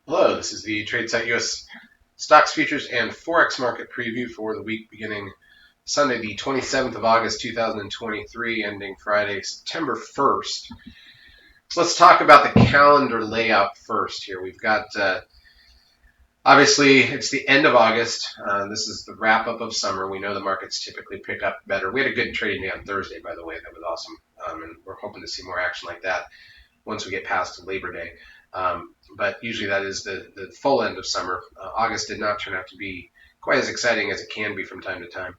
Hello, this is the TradeSite US Stocks, Futures, and Forex Market Preview for the week beginning Sunday, the 27th of August, 2023, ending Friday, September 1st. So let's talk about the calendar layout first here. We've got, obviously, it's the end of August. This is the wrap up of summer. We know the markets typically pick up better. We had a good trading day on Thursday, by the way. That was awesome. And we're hoping to see more action like that once we get past Labor Day. But usually that is the full end of summer. August did not turn out to be quite as exciting as it can be from time to time.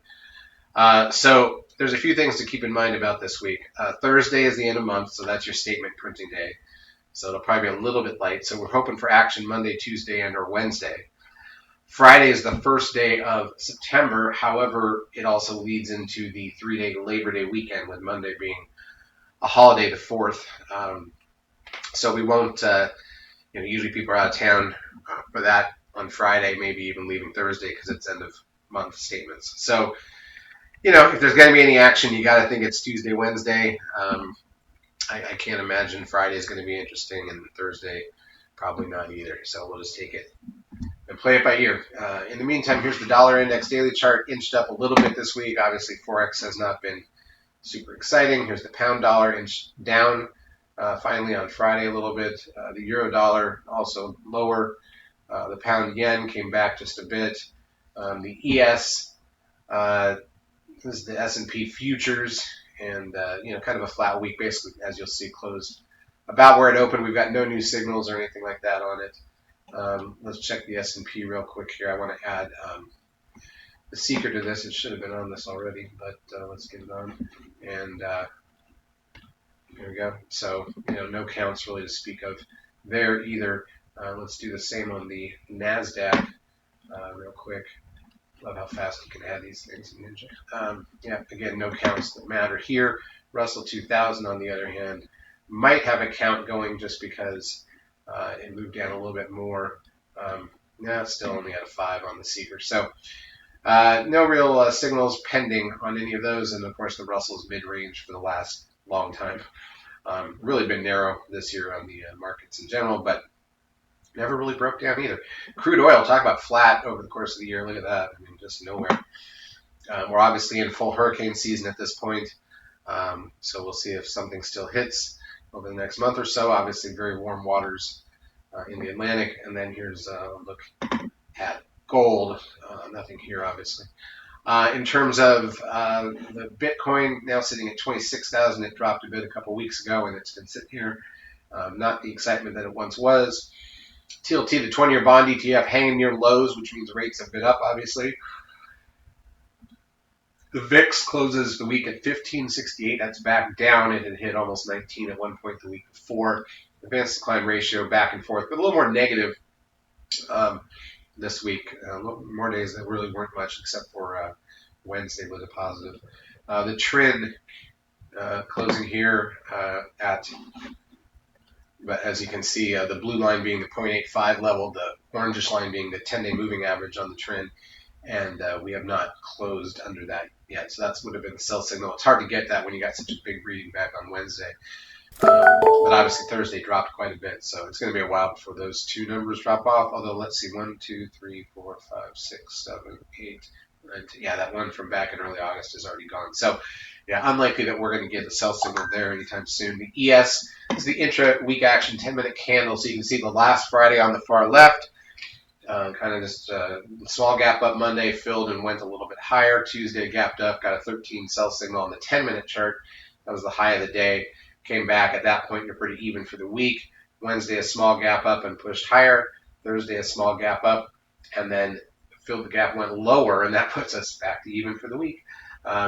So there's a few things to keep in mind about this week. Thursday is the end of month, so that's your statement printing day. So it'll probably be a little bit light. So we're hoping for action Monday, Tuesday, and or Wednesday. Friday is the first day of September. However, it also leads into the 3-day Labor Day weekend, with Monday being a holiday, the 4th. So we won't, usually people are out of town for that on Friday, maybe even leaving Thursday because it's end of month statements. So, if there's going to be any action, you got to think it's Tuesday, Wednesday. I can't imagine Friday is going to be interesting, and Thursday probably not either. So we'll just take it and play it by ear. In the meantime, here's the dollar index daily chart, inched up a little bit this week. Obviously, Forex has not been super exciting. Here's the pound dollar inched down finally on Friday a little bit. The euro dollar also lower. The pound yen came back just a bit. The ES, this is the S&P futures, and kind of a flat week, basically, as you'll see, closed about where it opened. We've got no new signals or anything like that on it. Let's check the S&P real quick here. I want to add the secret to this. It should have been on this already, but let's get it on. And here we go. So, no counts really to speak of there either. Let's do the same on the NASDAQ real quick. Love how fast you can add these things in Ninja. Again, no counts that matter here. Russell 2000, on the other hand, might have a count going just because it moved down a little bit more. Now it's still only at a 5 on the Seeker. So no real signals pending on any of those. And, of course, the Russell's mid-range for the last long time. Really been narrow this year on the markets in general, but never really broke down either. Crude oil, talk about flat over the course of the year. Look at that. I mean, just nowhere. We're obviously in full hurricane season at this point, so we'll see if something still hits over the next month or so. Obviously, very warm waters in the Atlantic. And then here's a look at gold. Nothing here, obviously. In terms of the Bitcoin, now sitting at 26,000. It dropped a bit a couple weeks ago, and it's been sitting here. Not the excitement that it once was. TLT, the 20-year bond ETF, hanging near lows, which means rates have been up, obviously. The VIX closes the week at 1568. That's back down. It had hit almost 19 at one point the week before. Advanced decline ratio back and forth, but a little more negative this week. More days that really weren't much, except for Wednesday was a positive. The trend closing here but as you can see, the blue line being the 0.85 level, the orangish line being the 10-day moving average on the trend, and we have not closed under that yet. So that would have been the sell signal. It's hard to get that when you got such a big reading back on Wednesday. But obviously Thursday dropped quite a bit, so it's going to be a while before those two numbers drop off. Although, let's see, 1, 2, 3, 4, 5, 6, 7, 8, 9, 10. Yeah, that one from back in early August is already gone. So, unlikely that we're going to get the sell signal there anytime soon. The ES is the intra-week action 10-minute candle. So you can see the last Friday on the far left, kind of just small gap up Monday, filled and went a little bit higher. Tuesday gapped up, got a 13 sell signal on the 10-minute chart. That was the high of the day. Came back at that point. You're pretty even for the week. Wednesday, a small gap up and pushed higher. Thursday, a small gap up, and then filled the gap, went lower, and that puts us back to even for the week.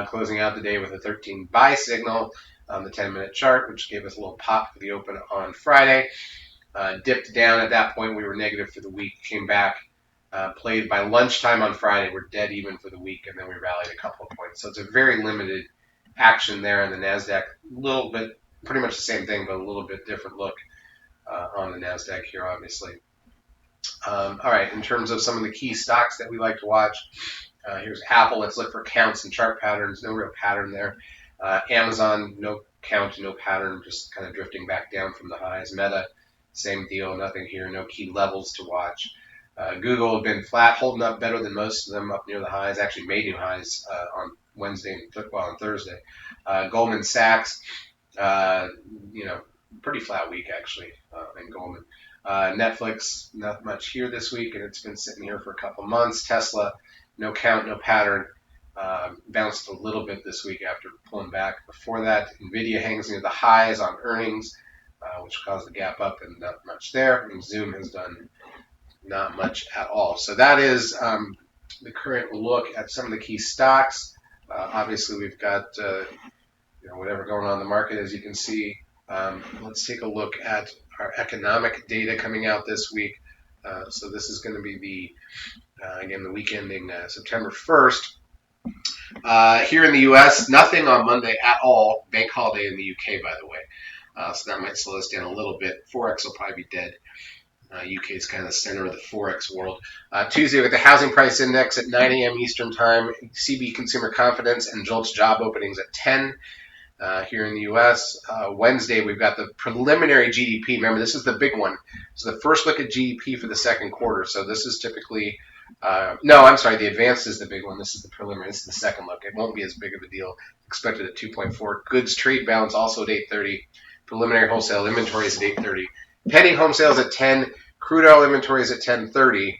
Closing out the day with a 13 buy signal on the 10-minute chart, which gave us a little pop for the open on Friday. Dipped down at that point. We were negative for the week. Came back, played by lunchtime on Friday. We're dead even for the week, and then we rallied a couple of points. So it's a very limited action there in the NASDAQ. A little bit, pretty much the same thing, but a little bit different look on the NASDAQ here, obviously. All right, in terms of some of the key stocks that we like to watch, here's Apple. Let's look for counts and chart patterns. No real pattern there. Amazon, no count, no pattern, just kind of drifting back down from the highs. Meta, same deal, nothing here, no key levels to watch. Google had been flat, holding up better than most of them, up near the highs. Actually made new highs on Wednesday and on Thursday. Goldman Sachs, uh, you know, pretty flat week actually in Goldman. Netflix, not much here this week, and it's been sitting here for a couple months. Tesla, no count, no pattern. Bounced a little bit this week after pulling back. Before that, Nvidia hangs near the highs on earnings, which caused the gap up, and not much there. And Zoom has done not much at all. So that is the current look at some of the key stocks. Obviously, we've got whatever going on in the market, as you can see. Let's take a look at our economic data coming out this week. So this is going to be the week ending September 1st. Here in the U.S., nothing on Monday at all. Bank holiday in the U.K., by the way. So that might slow us down a little bit. Forex will probably be dead. UK is kind of the center of the Forex world. Tuesday, with the housing price index at 9 a.m. Eastern Time, CB consumer confidence and JOLTS job openings at 10 here in the U.S. Wednesday, we've got the preliminary GDP. Remember, this is the big one. So the first look at GDP for the second quarter. So this is typically the advanced is the big one. This is the preliminary. This is the second look. It won't be as big of a deal. Expected at 2.4. Goods trade balance also at 8:30. Preliminary wholesale inventories at 8:30. Pending home sales at 10. Crude oil inventories at 10:30.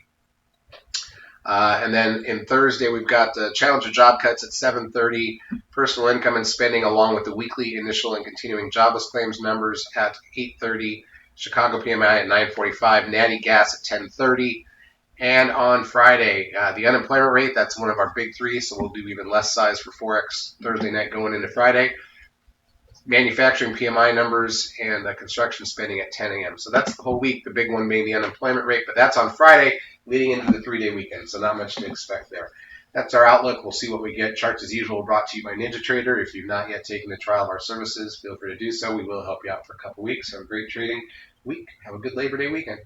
And then in Thursday, we've got the Challenger job cuts at 7:30. Personal income and spending, along with the weekly initial and continuing jobless claims numbers at 8:30. Chicago PMI at 9:45. Natty gas at 10:30. And on Friday, the unemployment rate, that's one of our big three, so we'll do even less size for Forex Thursday night going into Friday. Manufacturing PMI numbers and construction spending at 10 a.m. So that's the whole week, the big one being the unemployment rate, but that's on Friday leading into the 3-day weekend, so not much to expect there. That's our outlook. We'll see what we get. Charts, as usual, brought to you by NinjaTrader. If you've not yet taken the trial of our services, feel free to do so. We will help you out for a couple weeks. Have a great trading week. Have a good Labor Day weekend.